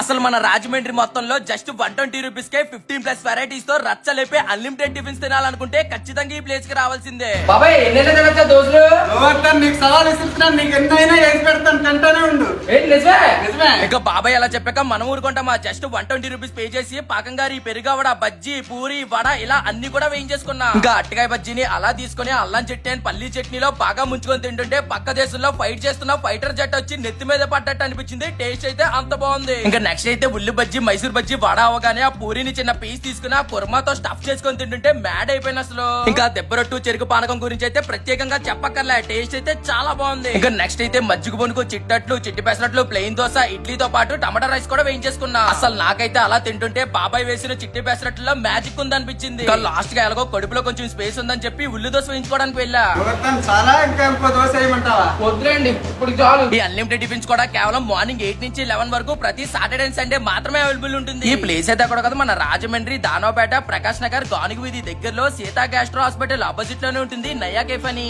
అసలు మన రాజమండ్రి మొత్తంలో జస్ట్ 120 రూపీస్ కే 15+ వెరైటీస్ తో రచ్చలేపే అన్లిమిటెడ్ టిఫిన్స్ తినాలనుకుంటే ఖచ్చితంగా ఈ ప్లేస్ కి రావాల్సిందే. బాబాయ్ ఎన్నైనా తినొచ్చా దోశలు? నీకు సవాల్ ఇస్తున్నాను, నీకు ఎన్నైనా వేసి పెడతాను, తింటానే ఉండు. ఏంటి నిజమే? నిజమే. ఇక బాబాయ్ అలా చెప్పాక మనం ఊరుకుంటామా? జస్ట్ 120 రూపీస్ పే చేసి పాకంగారి పెరుగవడ, బజ్జీ, పూరి, వడ ఇలా అన్ని కూడా వేయించేసుకున్నా. ఇంకా అట్టకాయ బజ్జీని అలా తీసుకుని అల్లం చట్నీ అండ్ పల్లీ చట్నీలో బాగా ముంచుకొని తింటుంటే పక్క దేశంలో ఫైట్ చేస్తున్న ఫైటర్ జట్ వచ్చి నెత్తి మీద పడ్డట్టు అనిపించింది. టేస్ట్ అయితే అంత బాగుంది. ఇంకా నెక్స్ట్ అయితే ఉల్లి బజ్జీ, మైసూర్ బజ్జీ, వడ అవగానే ఆ పూరిని చిన్న పీస్ తీసుకుని ఆ కుర్మాతో స్టఫ్ చేసుకొని తింటుంటే మ్యాడ్ అయిపోయిన అసలు. ఇంకా దెబ్బరొట్టు, చెరుకు పానకం గురించి అయితే ప్రత్యేకంగా చెప్పక్కర్లే, టేస్ట్ అయితే చాలా బాగుంది. ఇంకా నెక్స్ట్ అయితే మజ్జిగ బొనుకు, చిట్టట్లు, చిట్టి పెసరట్లు, ప్లెయిన్ దోశ, ఇడ్లీతో పాటు టమాటా రైస్ కూడా వేయించేసుకున్నా. అసలు నాకైతే అలా తింటుంటే బాబాయ్ వేసిన చిట్టి పెసరట్లో మ్యాజిక్ ఉందనిపించింది. ఇంకా లాస్ట్ గా ఎలాగో కడుపులో కొంచెం స్పేస్ ఉందని చెప్పి ఉల్లి దోశ వేయించుకోవడానికి వెళ్ళా. చాలా ఇంకా ఇంకో దోశ వేయమంటావా? వద్దులేండి ఇప్పుడు చాలు. ఈ అన్లిమిటెడ్ టిఫిన్స్ కూడా కేవలం మార్నింగ్ 8 నుంచి 11 వరకు ప్రతి సాటర్డే అండ్ సండే మాత్రమే అవైలబుల్ ఉంటుంది. ఈ ప్లేస్ అయితే అక్కడ కదా మన రాజమండ్రి దానవపేట, ప్రకాష్ నగర్, గానుగు వీధి దగ్గరలో సీతా గ్యాస్ట్రో హాస్పిటల్ ఆపోజిట్ లోనే ఉంటుంది నయా కేఫ్ అని.